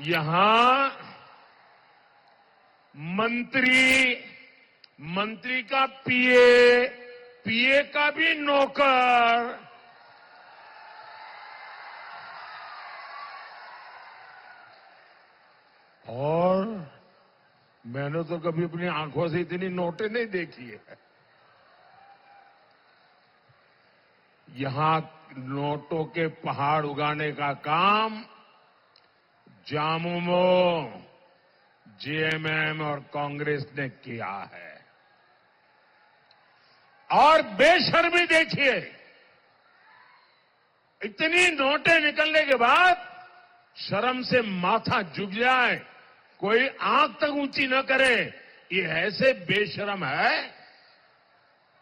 यहां मंत्री का पीए का भी नौकर, और मैंने तो कभी अपनी आंखों से इतनी नोटें नहीं देखी है। यहां नोटों के पहाड़ उगाने का काम झामुमो, जेएमएम और कांग्रेस ने किया है। और बेशर्मी देखिए, इतनी नोटें निकलने के बाद शर्म से माथा झुक जाए, कोई आंख तक ऊंची न करे, ये ऐसे बेशर्म है,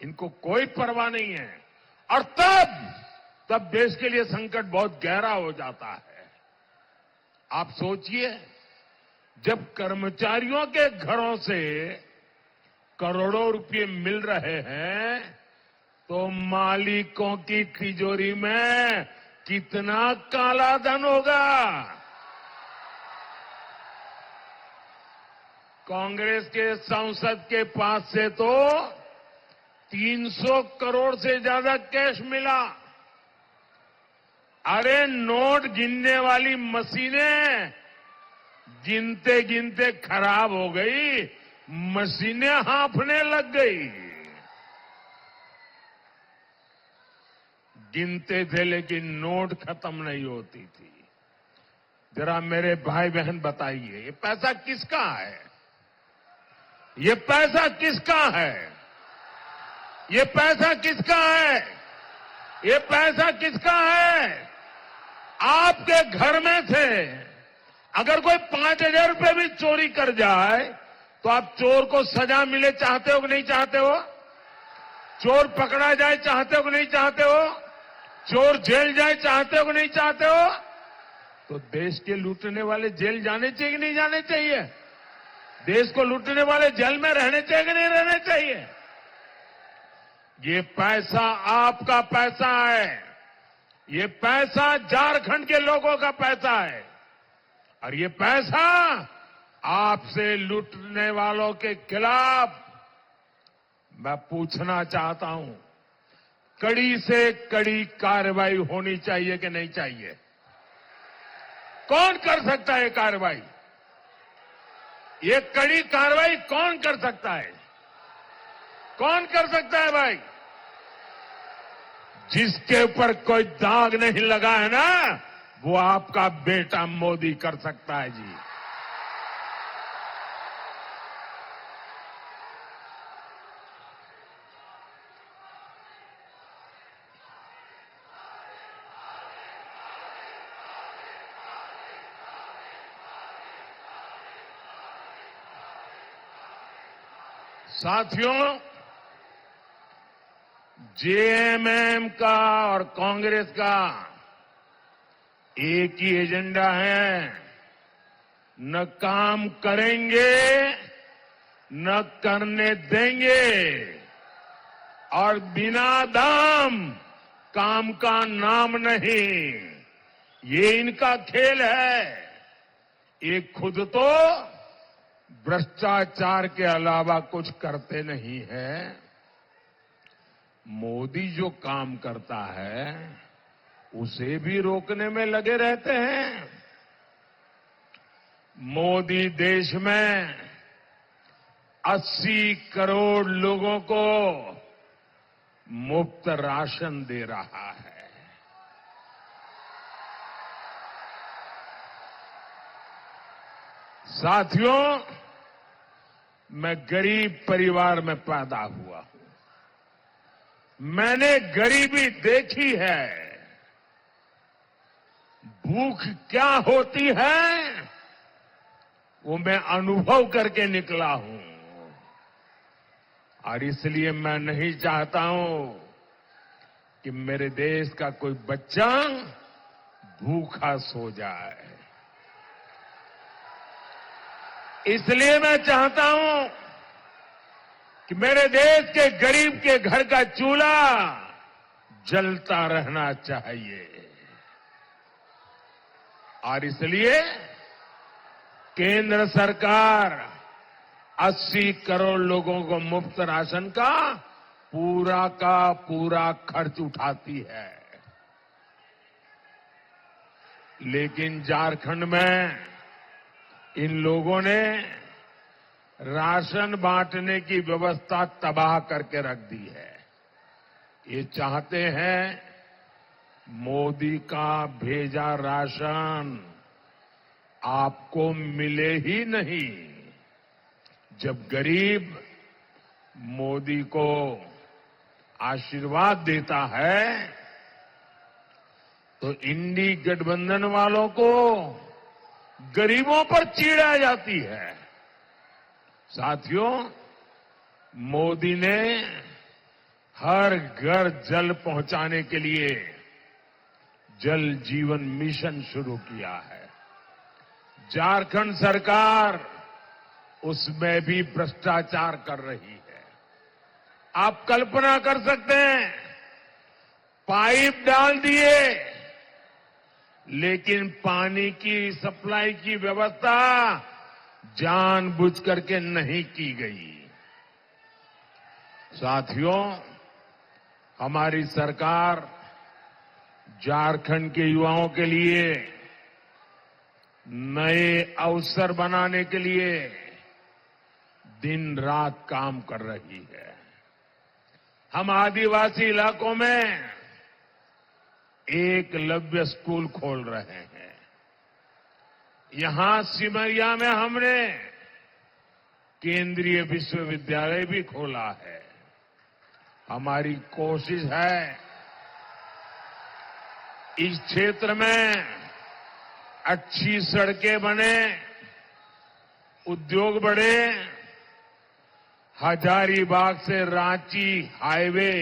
इनको कोई परवाह नहीं है। और तब देश के लिए संकट बहुत गहरा हो जाता है। आप सोचिए, जब कर्मचारियों के घरों से करोड़ों रुपए मिल रहे हैं, तो मालिकों की तिजोरी में कितना काला धन होगा। कांग्रेस के सांसद के पास से तो 300 करोड़ से ज्यादा कैश मिला। अरे नोट गिनने वाली मशीनें गिनते गिनते खराब हो गई, मशीनें हांफने लग गई। गिनते थे लेकिन नोट खत्म नहीं होती थी। जरा मेरे भाई बहन बताइए, ये पैसा किसका है? ये पैसा किसका है? ये पैसा किसका है? ये पैसा किसका है? आपके घर में से अगर कोई 5,000 रुपए भी चोरी कर जाए तो आप चोर को सजा मिले चाहते हो कि नहीं चाहते हो? चोर पकड़ा जाए चाहते हो कि नहीं चाहते हो? चोर जेल जाए चाहते हो कि नहीं चाहते हो? तो देश के लूटने वाले जेल जाने चाहिए कि नहीं जाने चाहिए? देश को लूटने वाले जेल में रहने चाहिए कि नहीं रहने चाहिए? ये पैसा आपका पैसा है। ये पैसा झारखंड के लोगों का पैसा है। और ये पैसा आपसे लूटने वालों के खिलाफ मैं पूछना चाहता हूं, कड़ी से कड़ी कार्रवाई होनी चाहिए कि नहीं चाहिए? कौन कर सकता है कार्रवाई? ये कड़ी कार्रवाई कौन कर सकता है? कौन कर सकता है भाई? जिसके ऊपर कोई दाग नहीं लगा है ना, वो आपका बेटा मोदी कर सकता है जी। साथियों, जेएमएम का और कांग्रेस का एक ही एजेंडा है, न काम करेंगे न करने देंगे, और बिना दाम काम का नाम नहीं। ये इनका खेल है। ये खुद तो भ्रष्टाचार के अलावा कुछ करते नहीं है। मोदी जो काम करता है उसे भी रोकने में लगे रहते हैं। मोदी देश में 80 करोड़ लोगों को मुफ्त राशन दे रहा है। साथियों, मैं गरीब परिवार में पैदा हुआ हूं। मैंने गरीबी देखी है। भूख क्या होती है वो मैं अनुभव करके निकला हूं। और इसलिए मैं नहीं चाहता हूं कि मेरे देश का कोई बच्चा भूखा सो जाए। इसलिए मैं चाहता हूं कि मेरे देश के गरीब के घर का चूल्हा जलता रहना चाहिए। और इसलिए केंद्र सरकार 80 करोड़ लोगों को मुफ्त राशन का पूरा खर्च उठाती है। लेकिन झारखंड में इन लोगों ने राशन बांटने की व्यवस्था तबाह करके रख दी है। ये चाहते हैं मोदी का भेजा राशन आपको मिले ही नहीं। जब गरीब मोदी को आशीर्वाद देता है तो इंडी गठबंधन वालों को गरीबों पर चिढ़ आ जाती है। साथियों, मोदी ने हर घर जल पहुंचाने के लिए जल जीवन मिशन शुरू किया है। झारखंड सरकार उसमें भी भ्रष्टाचार कर रही है। आप कल्पना कर सकते हैं, पाइप डाल दिए लेकिन पानी की सप्लाई की व्यवस्था जानबूझ करके नहीं की गई। साथियों, हमारी सरकार झारखंड के युवाओं के लिए नए अवसर बनाने के लिए दिन रात काम कर रही है। हम आदिवासी इलाकों में एकलव्य स्कूल खोल रहे हैं। यहां सिमरिया में हमने केंद्रीय विश्वविद्यालय भी खोला है। हमारी कोशिश है इस क्षेत्र में अच्छी सड़कें बने, उद्योग बढ़े। हजारीबाग से रांची हाईवे,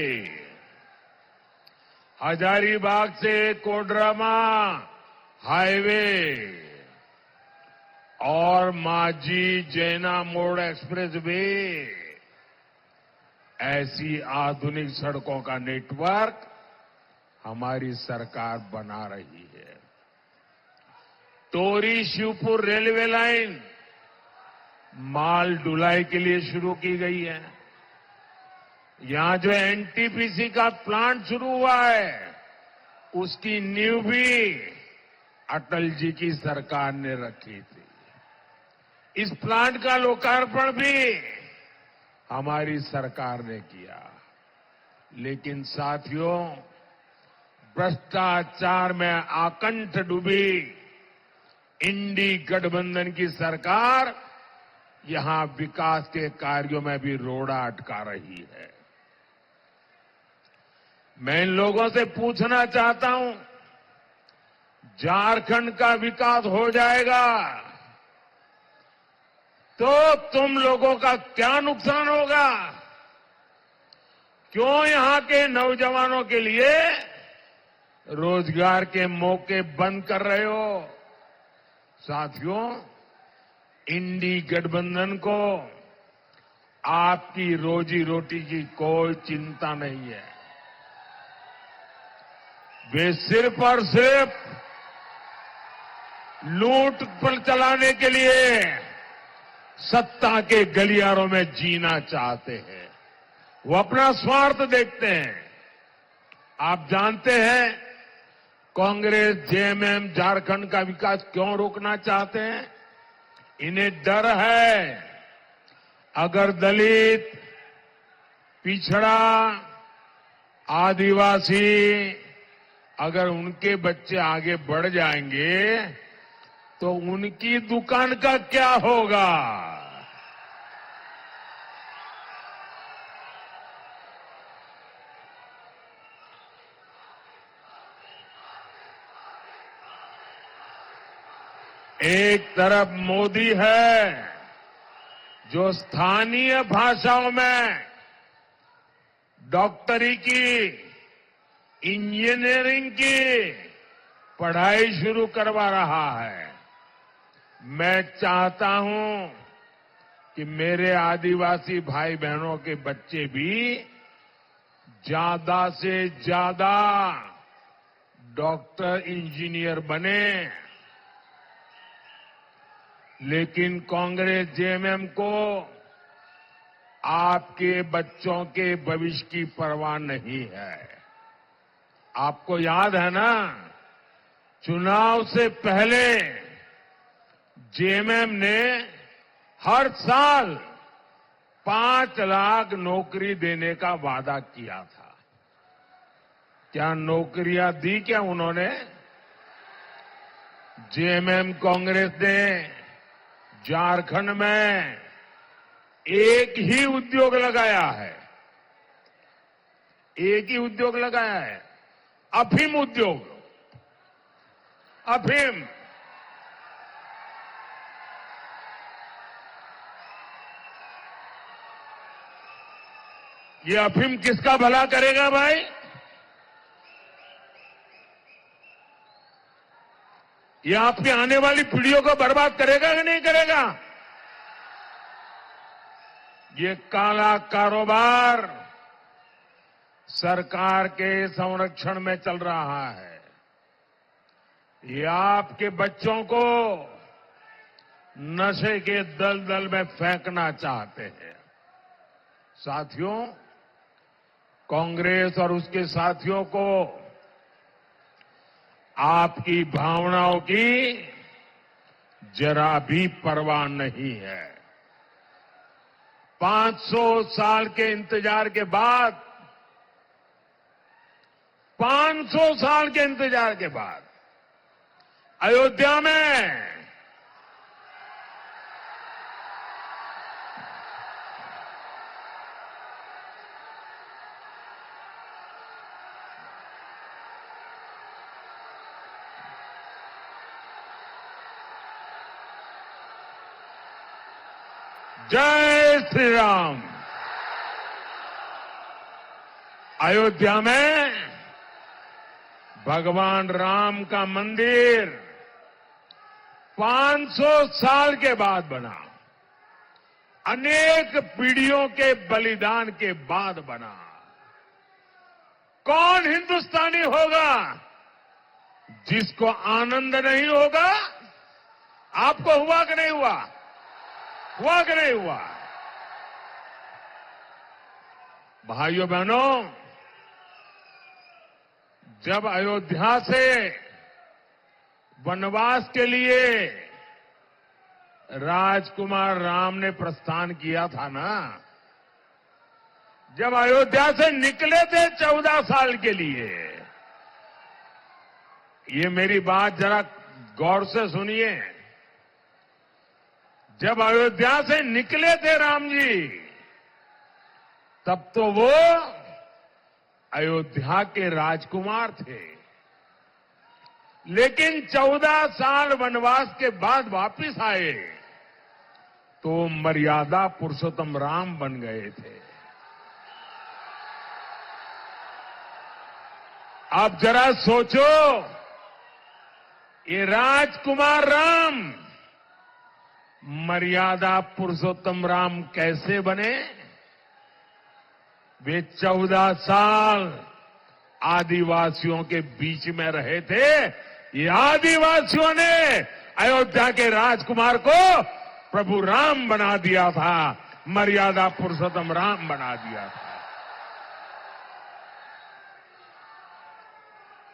हजारीबाग से कोडरमा हाईवे और माझी जैना मोड़ एक्सप्रेस वे, ऐसी आधुनिक सड़कों का नेटवर्क हमारी सरकार बना रही है। टोरी शिवपुर रेलवे लाइन माल ढुलाई के लिए शुरू की गई है। यहां जो एनटीपीसी का प्लांट शुरू हुआ है उसकी नींव भी अटल जी की सरकार ने रखी थी। इस प्लांट का लोकार्पण भी हमारी सरकार ने किया। लेकिन साथियों, भ्रष्टाचार में आकंठ डूबी इंडी गठबंधन की सरकार यहां विकास के कार्यों में भी रोड़ा अटका रही है। मैं इन लोगों से पूछना चाहता हूं, झारखंड का विकास हो जाएगा तो तुम लोगों का क्या नुकसान होगा? क्यों यहां के नौजवानों के लिए रोजगार के मौके बंद कर रहे हो? साथियों, इंडी गठबंधन को आपकी रोजी रोटी की कोई चिंता नहीं है। वे सिर्फ और सिर्फ लूट पर चलाने के लिए सत्ता के गलियारों में जीना चाहते हैं। वो अपना स्वार्थ देखते हैं। आप जानते हैं कांग्रेस जेएमएम झारखंड का विकास क्यों रोकना चाहते हैं? इन्हें डर है अगर दलित, पिछड़ा, आदिवासी अगर उनके बच्चे आगे बढ़ जाएंगे तो उनकी दुकान का क्या होगा? एक तरफ मोदी है जो स्थानीय भाषाओं में डॉक्टरी की, इंजीनियरिंग की पढ़ाई शुरू करवा रहा है। मैं चाहता हूं कि मेरे आदिवासी भाई बहनों के बच्चे भी ज्यादा से ज्यादा डॉक्टर, इंजीनियर बने। लेकिन कांग्रेस जेएमएम को आपके बच्चों के भविष्य की परवाह नहीं है। आपको याद है ना, चुनाव से पहले जेएमएम ने हर साल 5 लाख नौकरी देने का वादा किया था। क्या नौकरियां दी क्या उन्होंने? जेएमएम कांग्रेस ने झारखंड में एक ही उद्योग लगाया है, एक ही उद्योग लगाया है, अफीम उद्योग। अफीम, ये अफीम किसका भला करेगा भाई? ये आपकी आने वाली पीढ़ियों को बर्बाद करेगा कि नहीं करेगा? ये काला कारोबार सरकार के संरक्षण में चल रहा है। ये आपके बच्चों को नशे के दलदल में फेंकना चाहते हैं। साथियों, कांग्रेस और उसके साथियों को आपकी भावनाओं की जरा भी परवाह नहीं है। 500 साल के इंतजार के बाद, 500 साल के इंतजार के बाद अयोध्या में जय श्री राम। अयोध्या में भगवान राम का मंदिर 500 साल के बाद बना, अनेक पीढ़ियों के बलिदान के बाद बना। कौन हिंदुस्तानी होगा जिसको आनंद नहीं होगा? आपको हुआ कि नहीं हुआ? हुआ कि नहीं हुआ? भाइयों बहनों, जब अयोध्या से वनवास के लिए राजकुमार राम ने प्रस्थान किया था ना, जब अयोध्या से निकले थे 14 साल के लिए, ये मेरी बात जरा गौर से सुनिए। जब अयोध्या से निकले थे राम जी, तब तो वो अयोध्या के राजकुमार थे, लेकिन 14 साल वनवास के बाद वापिस आए तो मर्यादा पुरुषोत्तम राम बन गए थे। आप जरा सोचो, ये राजकुमार राम मर्यादा पुरुषोत्तम राम कैसे बने? वे 14 साल आदिवासियों के बीच में रहे थे। ये आदिवासियों ने अयोध्या के राजकुमार को प्रभु राम बना दिया था, मर्यादा पुरुषोत्तम राम बना दिया था।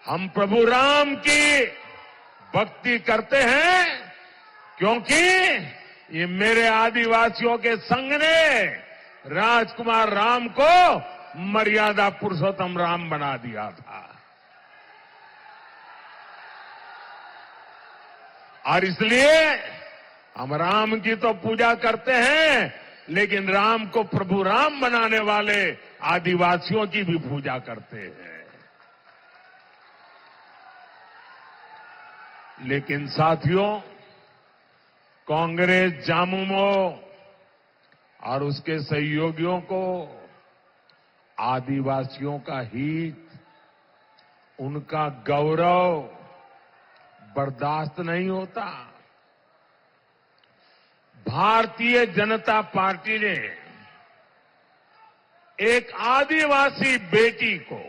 हम प्रभु राम की भक्ति करते हैं क्योंकि ये मेरे आदिवासियों के संघ ने राजकुमार राम को मर्यादा पुरुषोत्तम राम बना दिया था। और इसलिए हम राम की तो पूजा करते हैं, लेकिन राम को प्रभु राम बनाने वाले आदिवासियों की भी पूजा करते हैं। लेकिन साथियों, कांग्रेस जामुमो और उसके सहयोगियों को आदिवासियों का हित, उनका गौरव बर्दाश्त नहीं होता। भारतीय जनता पार्टी ने एक आदिवासी बेटी को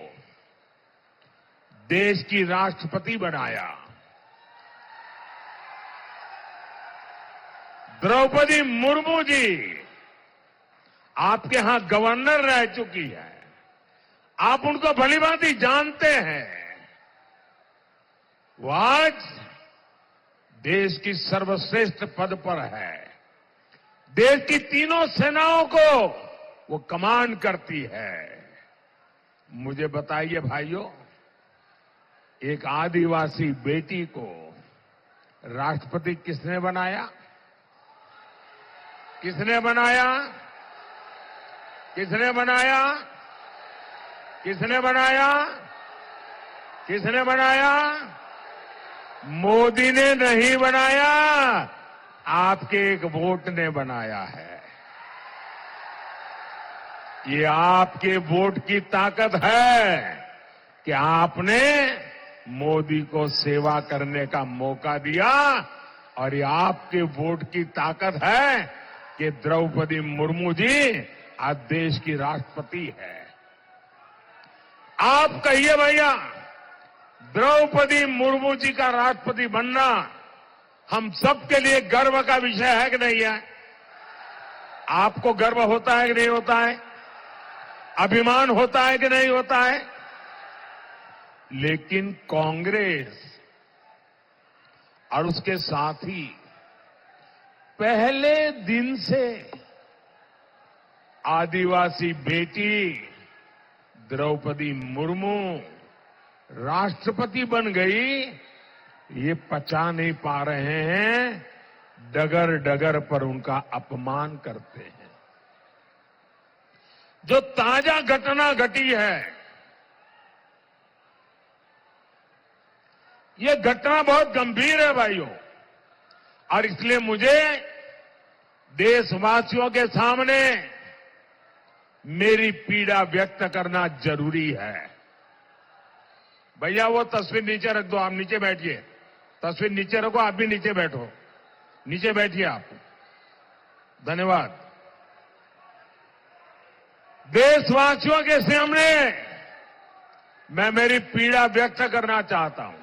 देश की राष्ट्रपति बनाया। द्रौपदी मुर्मू जी आपके यहां गवर्नर रह चुकी है, आप उनको भलीभांति जानते हैं। वो आज देश की सर्वश्रेष्ठ पद पर है, देश की तीनों सेनाओं को वो कमांड करती है। मुझे बताइए भाइयों, एक आदिवासी बेटी को राष्ट्रपति किसने बनाया? किसने बनाया? किसने बनाया? किसने बनाया? किसने बनाया? मोदी ने नहीं बनाया, आपके एक वोट ने बनाया है। ये आपके वोट की ताकत है कि आपने मोदी को सेवा करने का मौका दिया, और ये आपके वोट की ताकत है कि द्रौपदी मुर्मू जी आज देश की राष्ट्रपति है। आप कहिए भैया, द्रौपदी मुर्मू जी का राष्ट्रपति बनना हम सबके लिए गर्व का विषय है कि नहीं है? आपको गर्व होता है कि नहीं होता है? अभिमान होता है कि नहीं होता है? लेकिन कांग्रेस और उसके साथी पहले दिन से आदिवासी बेटी द्रौपदी मुर्मू राष्ट्रपति बन गई, ये पचा नहीं पा रहे हैं, डगर डगर पर उनका अपमान करते हैं। जो ताजा घटना घटी है, ये घटना बहुत गंभीर है भाइयों, और इसलिए मुझे देशवासियों के सामने मेरी पीड़ा व्यक्त करना जरूरी है। भैया वो तस्वीर नीचे रख दो, आप नीचे बैठिए। तस्वीर नीचे रखो, आप भी नीचे बैठो, नीचे बैठिए आप। धन्यवाद। देशवासियों के सामने मैं मेरी पीड़ा व्यक्त करना चाहता हूं।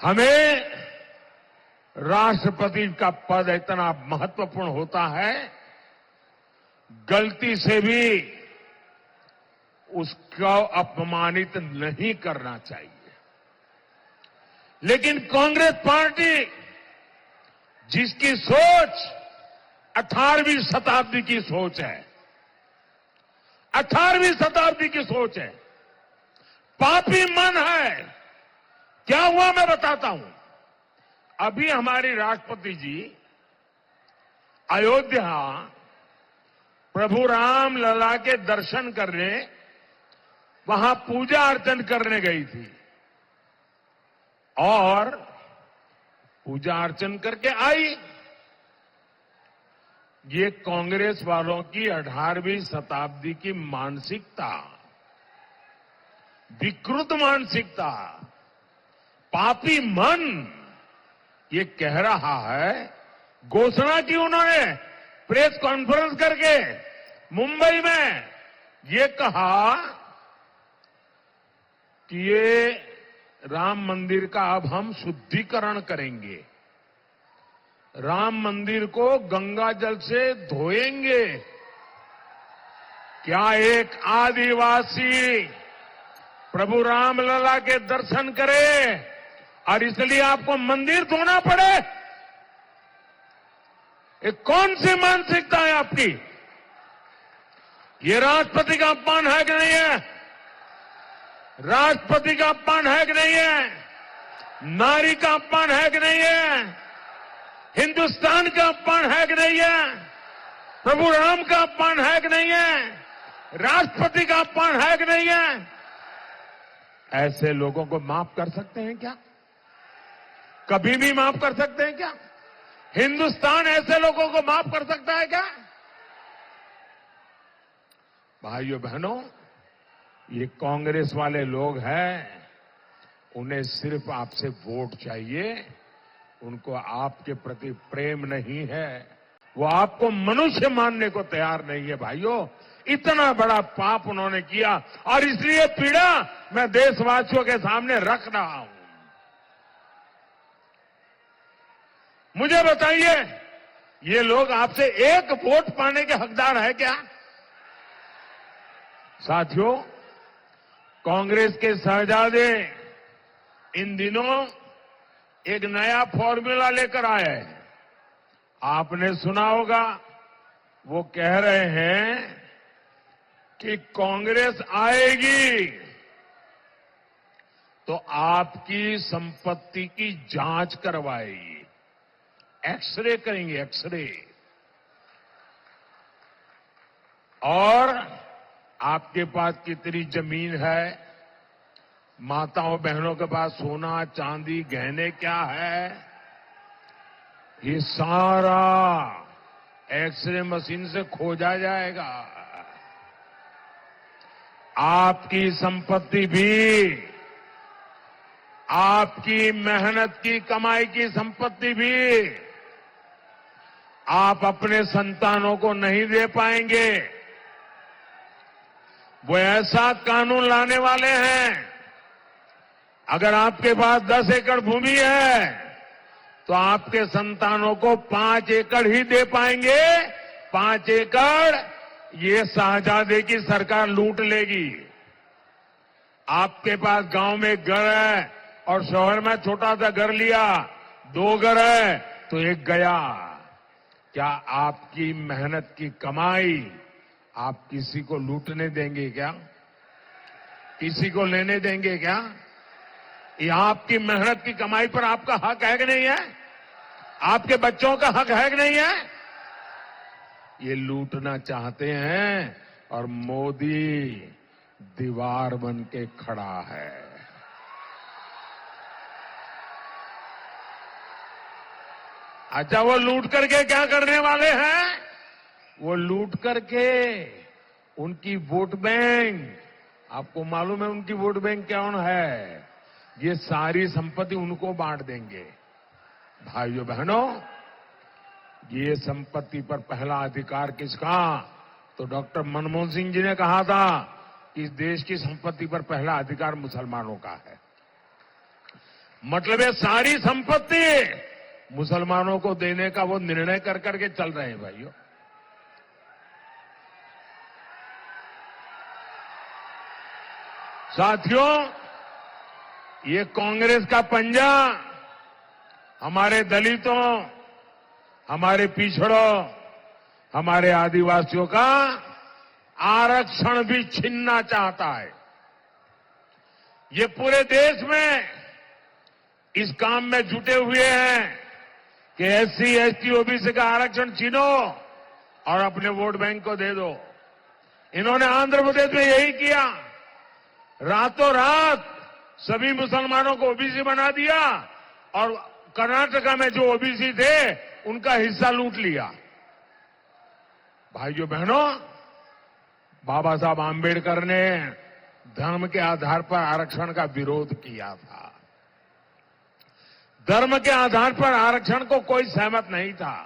हमें राष्ट्रपति का पद इतना महत्वपूर्ण होता है, गलती से भी उसको अपमानित नहीं करना चाहिए। लेकिन कांग्रेस पार्टी, जिसकी सोच 18वीं शताब्दी की सोच है, 18वीं शताब्दी की सोच है, पापी मन है। क्या हुआ मैं बताता हूं। अभी हमारी राष्ट्रपति जी अयोध्या प्रभु राम लला के दर्शन करने, वहां पूजा अर्चन करने गई थी, और पूजा अर्चन करके आई। ये कांग्रेस वालों की 18वीं शताब्दी की मानसिकता, विकृत मानसिकता, पापी मन, ये कह रहा है। घोषणा की उन्होंने प्रेस कॉन्फ्रेंस करके मुंबई में, ये कहा कि ये राम मंदिर का अब हम शुद्धिकरण करेंगे, राम मंदिर को गंगा जल से धोएंगे। क्या एक आदिवासी प्रभु रामलला के दर्शन करे और इसलिए आपको मंदिर धोना पड़े? ये कौन सी मानसिकता है आपकी? ये राष्ट्रपति का अपमान है कि नहीं है? राष्ट्रपति का अपमान है कि नहीं है? नारी का अपमान है कि नहीं है? हिंदुस्तान का अपमान है कि नहीं है? प्रभु राम का अपमान है कि नहीं है? राष्ट्रपति का अपमान है कि नहीं है? ऐसे लोगों को माफ कर सकते हैं क्या? कभी भी माफ कर सकते हैं क्या? हिंदुस्तान ऐसे लोगों को माफ कर सकता है क्या? भाइयों बहनों, ये कांग्रेस वाले लोग हैं, उन्हें सिर्फ आपसे वोट चाहिए, उनको आपके प्रति प्रेम नहीं है, वो आपको मनुष्य मानने को तैयार नहीं है। भाइयों, इतना बड़ा पाप उन्होंने किया, और इसलिए पीड़ा मैं देशवासियों के सामने रख रहा हूं। मुझे बताइए, ये लोग आपसे एक वोट पाने के हकदार है क्या? साथियों, कांग्रेस के शहजादे इन दिनों एक नया फॉर्मूला लेकर आए हैं। आपने सुना होगा, वो कह रहे हैं कि कांग्रेस आएगी तो आपकी संपत्ति की जांच करवाएगी, एक्सरे करेंगे, एक्सरे, और आपके पास कितनी जमीन है, माताओं बहनों के पास सोना चांदी गहने क्या है, ये सारा एक्सरे मशीन से खोजा जाएगा। आपकी संपत्ति भी, आपकी मेहनत की कमाई की संपत्ति भी आप अपने संतानों को नहीं दे पाएंगे। वो ऐसा कानून लाने वाले हैं, अगर आपके पास 10 एकड़ भूमि है तो आपके संतानों को 5 एकड़ ही दे पाएंगे। 5 एकड़ ये शहजादे की सरकार लूट लेगी। आपके पास गांव में घर है और शहर में छोटा सा घर लिया, 2 घर है तो एक गया। क्या आपकी मेहनत की कमाई आप किसी को लूटने देंगे क्या? किसी को लेने देंगे क्या? ये आपकी मेहनत की कमाई पर आपका हक है कि नहीं है? आपके बच्चों का हक है कि नहीं है? ये लूटना चाहते हैं और मोदी दीवार बन के खड़ा है। अच्छा, वो लूट करके क्या करने वाले हैं? वो लूट करके उनकी वोट बैंक, आपको मालूम है उनकी वोट बैंक कौन है? ये सारी संपत्ति उनको बांट देंगे। भाइयों बहनों, ये संपत्ति पर पहला अधिकार किसका? तो डॉक्टर मनमोहन सिंह जी ने कहा था कि इस देश की संपत्ति पर पहला अधिकार मुसलमानों का है। मतलब ये सारी संपत्ति मुसलमानों को देने का वो निर्णय कर करके चल रहे हैं। भाइयों, साथियों, ये कांग्रेस का पंजा हमारे दलितों, हमारे पिछड़ों, हमारे आदिवासियों का आरक्षण भी छीनना चाहता है। ये पूरे देश में इस काम में जुटे हुए हैं कि एससी, एसटी, ओबीसी का आरक्षण छीनो और अपने वोट बैंक को दे दो। इन्होंने आंध्र प्रदेश में यही किया, रातों रात सभी मुसलमानों को ओबीसी बना दिया और कर्नाटका में जो ओबीसी थे उनका हिस्सा लूट लिया। भाइयों बहनों, बाबा साहब आंबेडकर ने धर्म के आधार पर आरक्षण का विरोध किया था। धर्म के आधार पर आरक्षण को कोई सहमत नहीं था।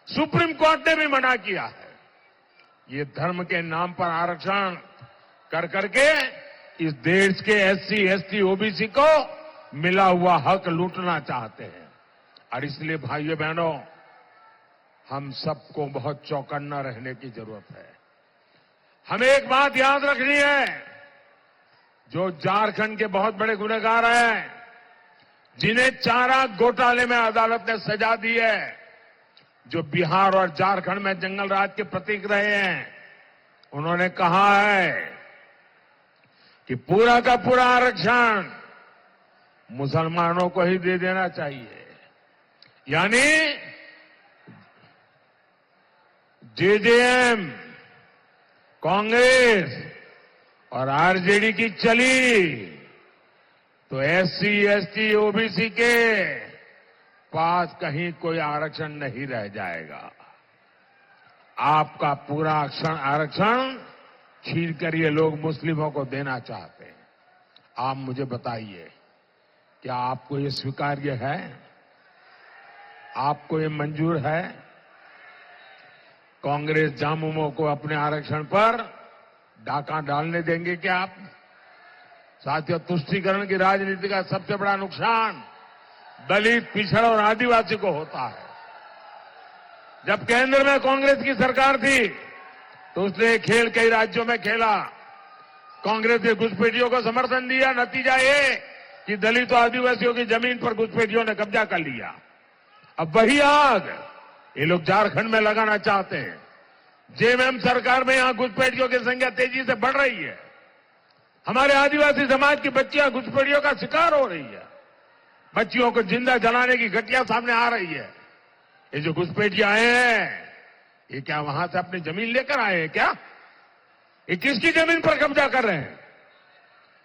सुप्रीम कोर्ट ने भी मना किया है। ये धर्म के नाम पर आरक्षण कर करके इस देश के एससी, एसटी, ओबीसी को मिला हुआ हक लूटना चाहते हैं। और इसलिए भाइयों बहनों, हम सबको बहुत चौकन्ना रहने की जरूरत है। हमें एक बात याद रखनी है, जो झारखंड के बहुत बड़े गुनहगार हैं, जिन्हें चारा घोटाले में अदालत ने सजा दी है, जो बिहार और झारखंड में जंगल राज के प्रतीक रहे हैं, उन्होंने कहा है कि पूरा का पूरा आरक्षण मुसलमानों को ही दे देना चाहिए। यानी जेजेएम, कांग्रेस और आरजेडी की चली तो एससी, एसटी, ओबीसी के पास कहीं कोई आरक्षण नहीं रह जाएगा। आपका पूरा आरक्षण छीन कर ये लोग मुस्लिमों को देना चाहते हैं। आप मुझे बताइए, क्या आपको ये स्वीकार्य है? आपको ये मंजूर है? कांग्रेस जामुमों को अपने आरक्षण पर डाका डालने देंगे क्या आप? साथियों, तुष्टीकरण की राजनीति का सबसे बड़ा नुकसान दलित, पिछड़ा और आदिवासी को होता है। जब केंद्र में कांग्रेस की सरकार थी तो उसने खेल कई राज्यों में खेला, कांग्रेस ने घुसपैठियों को समर्थन दिया, नतीजा ये कि दलित और आदिवासियों की जमीन पर घुसपैठियों ने कब्जा कर लिया। अब वही आग ये लोग झारखंड में लगाना चाहते हैं। जेएमएम सरकार में यहां घुसपैठियों की संख्या तेजी से बढ़ रही है। हमारे आदिवासी समाज की बच्चियां घुसपैठियों का शिकार हो रही है। बच्चियों को जिंदा जलाने की घटना सामने आ रही है। ये जो घुसपैठिए आए हैं, ये क्या वहां से अपनी जमीन लेकर आए हैं क्या? ये किसकी जमीन पर कब्जा कर रहे हैं?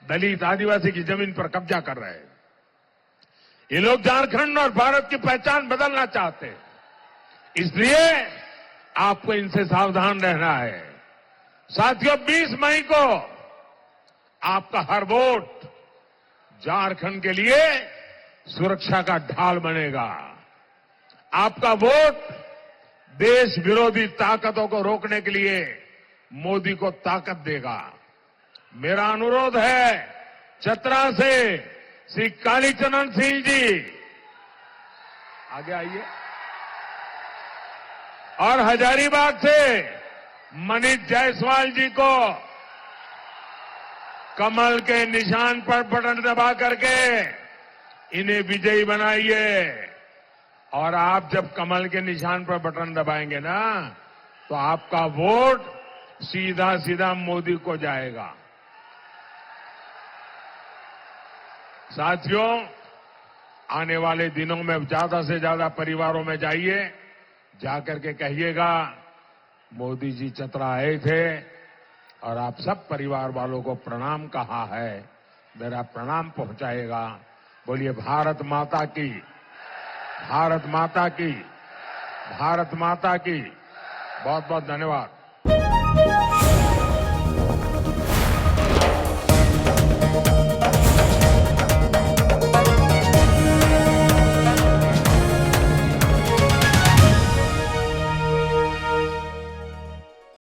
दलित आदिवासी की जमीन पर कब्जा कर रहे हैं। ये लोग झारखंड और भारत की पहचान बदलना चाहते हैं। इसलिए आपको इनसे सावधान रहना है। साथियों, 20 मई को आपका हर वोट झारखंड के लिए सुरक्षा का ढाल बनेगा। आपका वोट देश विरोधी ताकतों को रोकने के लिए मोदी को ताकत देगा। मेरा अनुरोध है, चतरा से श्री कालीचरण सिंह जी आगे आइए, और हजारीबाग से मनीष जायसवाल जी को कमल के निशान पर बटन दबा करके इन्हें विजयी बनाइए। और आप जब कमल के निशान पर बटन दबाएंगे ना, तो आपका वोट सीधा सीधा मोदी को जाएगा। साथियों, आने वाले दिनों में ज्यादा से ज्यादा परिवारों में जाइए, जाकर के कहिएगा मोदी जी चतरा आए थे और आप सब परिवार वालों को प्रणाम कहा है, मेरा प्रणाम पहुंचाएगा। बोलिए भारत माता की, भारत माता की, भारत माता की। बहुत बहुत धन्यवाद।